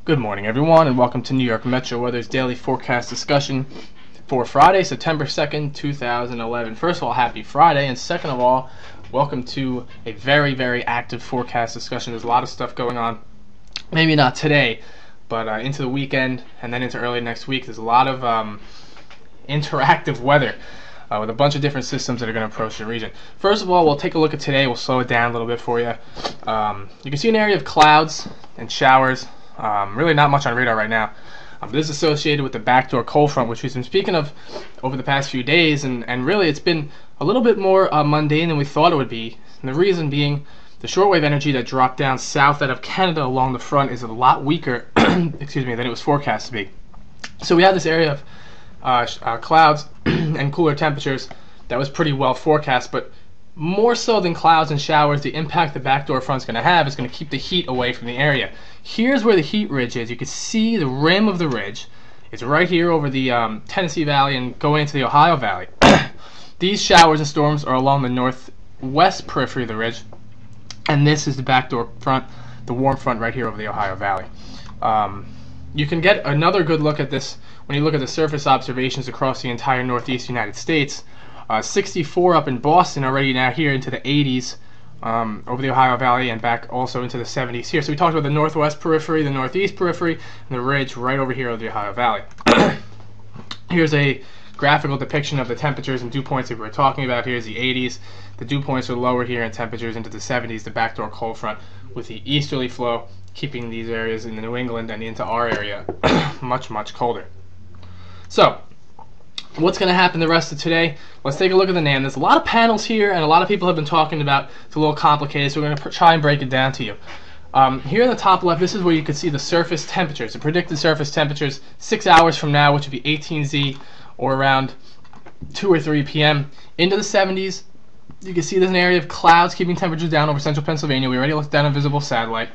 Good morning, everyone, and welcome to New York Metro Weather's daily forecast discussion for Friday, September 2nd, 2011. First of all, happy Friday, and second of all, welcome to a very, very active forecast discussion. There's a lot of stuff going on. Maybe not today, but into the weekend and then into early next week. There's a lot of interactive weather with a bunch of different systems that are going to approach the region. First of all, we'll take a look at today. We'll slow it down a little bit for you. You can see an area of clouds and showers. Really not much on radar right now. This is associated with the backdoor cold front, which we've been speaking of over the past few days, and really it's been a little bit more mundane than we thought it would be. And the reason being, the shortwave energy that dropped down south out of Canada along the front is a lot weaker excuse me, than it was forecast to be. So we have this area of clouds and cooler temperatures that was pretty well forecast, but more so than clouds and showers, the impact the backdoor front's going to have is going to keep the heat away from the area. Here's where the heat ridge is. You can see the rim of the ridge. It's right here over the Tennessee Valley and going into the Ohio Valley. These showers and storms are along the northwest periphery of the ridge, and this is the backdoor front, the warm front right here over the Ohio Valley. You can get another good look at this when you look at the surface observations across the entire northeast United States. 64 up in Boston, already now here into the 80s over the Ohio Valley, and back also into the 70s here. So we talked about the northwest periphery, the northeast periphery, and the ridge right over here over the Ohio Valley. Here's a graphical depiction of the temperatures and dew points that we were talking about. Here's the 80s. The dew points are lower here, and temperatures into the 70s, the backdoor cold front with the easterly flow keeping these areas in the New England and into our area much, much colder. So what's going to happen the rest of today? Let's take a look at the NAM. There's a lot of panels here, and a lot of people have been talking about it's a little complicated, so we're going to try and break it down to you. Here in the top left, this is where you can see the surface temperatures, the predicted surface temperatures 6 hours from now, which would be 18Z, or around 2 or 3 p.m. into the 70s. You can see there's an area of clouds keeping temperatures down over central Pennsylvania. We already looked down a visible satellite.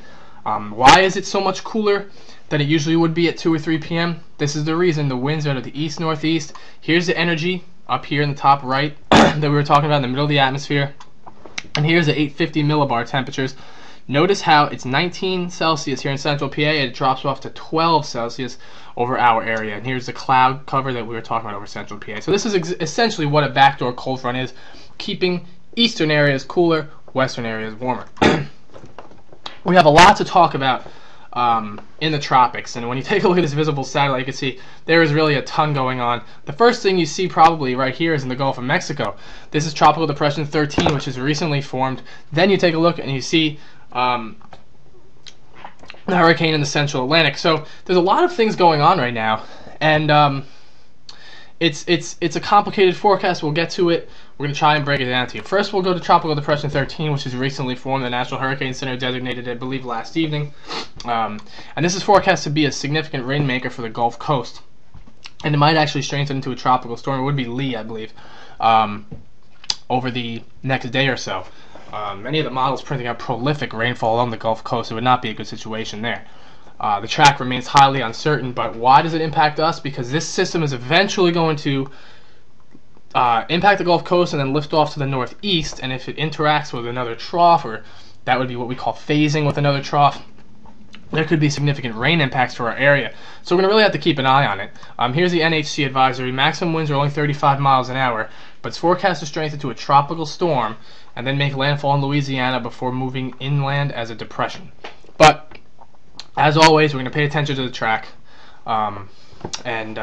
Why is it so much cooler than it usually would be at 2 or 3 p.m.? This is the reason. The winds are out of the east-northeast. Here's the energy up here in the top right that we were talking about in the middle of the atmosphere. And here's the 850 millibar temperatures. Notice how it's 19 Celsius here in central PA, and it drops off to 12 Celsius over our area. And here's the cloud cover that we were talking about over central PA. So this is essentially what a backdoor cold front is, keeping eastern areas cooler, western areas warmer. We have a lot to talk about in the tropics, and when you take a look at this visible satellite, you can see there is really a ton going on. The first thing you see probably right here is in the Gulf of Mexico. This is Tropical Depression 13, which is recently formed. Then you take a look and you see the hurricane in the central Atlantic. So there's a lot of things going on right now, and it's a complicated forecast. We'll get to it. We're going to try and break it down to you. First, we'll go to Tropical Depression 13, which is recently formed. The National Hurricane Center designated, I believe, last evening. And this is forecast to be a significant rainmaker for the Gulf Coast. And it might actually strengthen into a tropical storm. It would be Lee, I believe, over the next day or so. Many of the models printing out prolific rainfall along the Gulf Coast. It would not be a good situation there. The track remains highly uncertain, but why does it impact us? Because this system is eventually going to impact the Gulf Coast and then lift off to the northeast, and if it interacts with another trough, or that would be what we call phasing with another trough, there could be significant rain impacts for our area. So we're going to really have to keep an eye on it. Here's the NHC advisory. Maximum winds are only 35 miles an hour, but it's forecast to strengthen to a tropical storm and then make landfall in Louisiana before moving inland as a depression. But as always, we're going to pay attention to the track, and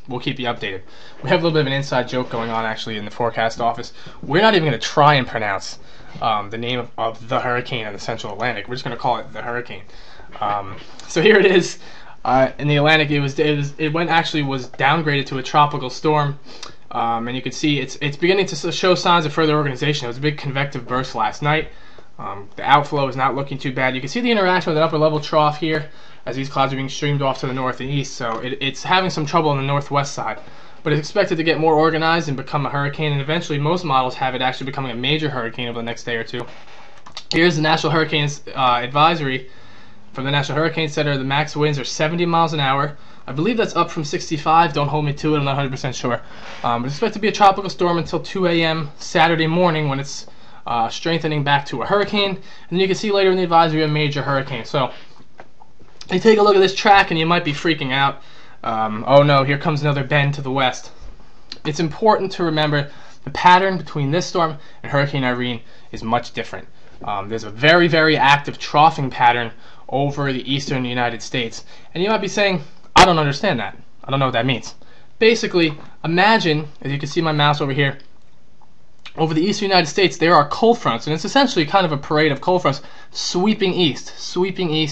we'll keep you updated. We have a little bit of an inside joke going on actually in the forecast office. We're not even going to try and pronounce the name of the hurricane in the central Atlantic. We're just going to call it the hurricane. So here it is in the Atlantic. It was downgraded to a tropical storm, and you can see it's beginning to show signs of further organization. It was a big convective burst last night. The outflow is not looking too bad. You can see the interaction with an upper level trough here as these clouds are being streamed off to the north and east, so it's having some trouble on the northwest side. But it's expected to get more organized and become a hurricane, and eventually most models have it actually becoming a major hurricane over the next day or two. Here's the National Hurricane Advisory from the National Hurricane Center. The max winds are 70 miles an hour. I believe that's up from 65. Don't hold me to it. I'm not 100% sure. But it's expected to be a tropical storm until 2 a.m. Saturday morning, when it's strengthening back to a hurricane. And then you can see later in the advisory a major hurricane. So You take a look at this track and you might be freaking out. Oh no, here comes another bend to the west. It's important to remember the pattern between this storm and Hurricane Irene is much different. There's a very, very active troughing pattern over the eastern United States. And you might be saying, I don't understand that. I don't know what that means. Basically, imagine, as you can see my mouse over here, over the eastern United States, there are cold fronts, and it's essentially kind of a parade of cold fronts sweeping east,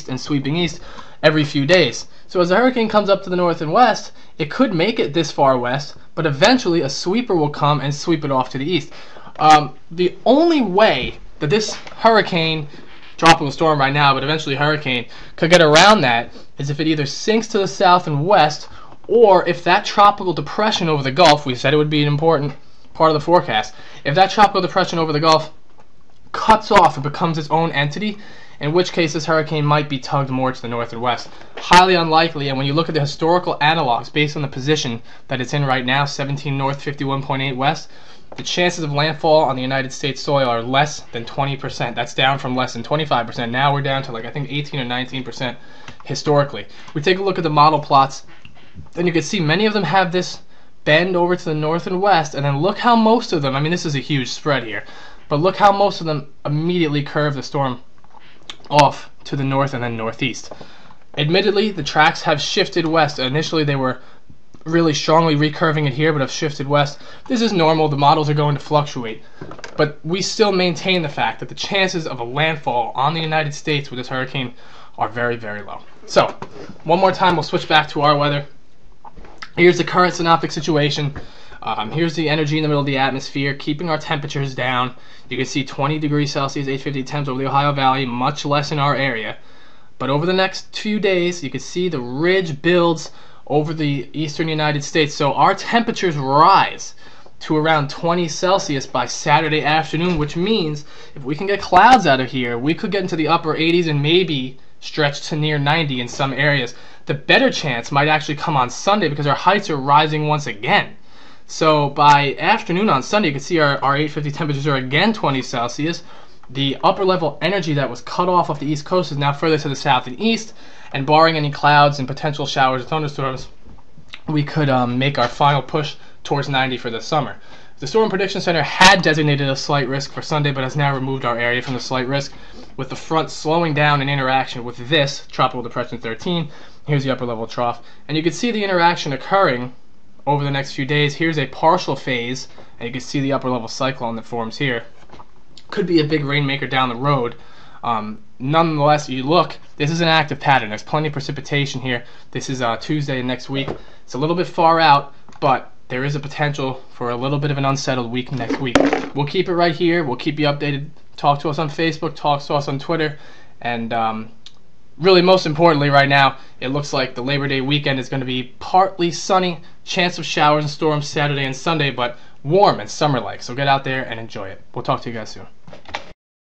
and sweeping east every few days. So as the hurricane comes up to the north and west, it could make it this far west, but eventually a sweeper will come and sweep it off to the east. The only way that this hurricane, tropical storm right now, but eventually hurricane, could get around that is if it either sinks to the south and west, or if that tropical depression over the Gulf, we said it would be an important part of the forecast, if that tropical depression over the Gulf cuts off and becomes its own entity, in which case this hurricane might be tugged more to the north and west. Highly unlikely, and when you look at the historical analogs based on the position that it's in right now, 17 north, 51.8 west, the chances of landfall on the United States soil are less than 20%. That's down from less than 25%. Now we're down to like I think 18 or 19% historically. We take a look at the model plots, and you can see many of them have this bend over to the north and west, and then look how most of them, I mean this is a huge spread here, but look how most of them immediately curve the storm off to the north and then northeast. Admittedly, the tracks have shifted west. Initially they were really strongly recurving it here, but have shifted west. This is normal, the models are going to fluctuate, but we still maintain the fact that the chances of a landfall on the United States with this hurricane are very, very low. So, one more time we'll switch back to our weather. Here's the current synoptic situation. Here's the energy in the middle of the atmosphere, keeping our temperatures down. You can see 20 degrees Celsius, 850 temps over the Ohio Valley, much less in our area. But over the next few days, you can see the ridge builds over the eastern United States. So our temperatures rise to around 20 Celsius by Saturday afternoon, which means if we can get clouds out of here, we could get into the upper 80s and maybe stretch to near 90 in some areas. The better chance might actually come on Sunday because our heights are rising once again. So by afternoon on Sunday, you can see our 850 temperatures are again 20 Celsius. The upper level energy that was cut off the East Coast is now further to the south and east, and barring any clouds and potential showers and thunderstorms, we could make our final push towards 90 for the summer. The Storm Prediction Center had designated a slight risk for Sunday, but has now removed our area from the slight risk, with the front slowing down in interaction with this Tropical Depression 13. Here's the upper level trough, and you can see the interaction occurring over the next few days. Here's a partial phase, and you can see the upper level cyclone that forms here. Could be a big rainmaker down the road. Nonetheless, you look, this is an active pattern. There's plenty of precipitation here. This is Tuesday next week. It's a little bit far out, but there is a potential for a little bit of an unsettled week next week. We'll keep it right here. We'll keep you updated. Talk to us on Facebook, talk to us on Twitter, and really most importantly right now, it looks like the Labor Day weekend is going to be partly sunny, chance of showers and storms Saturday and Sunday, but warm and summer-like. So get out there and enjoy it. We'll talk to you guys soon.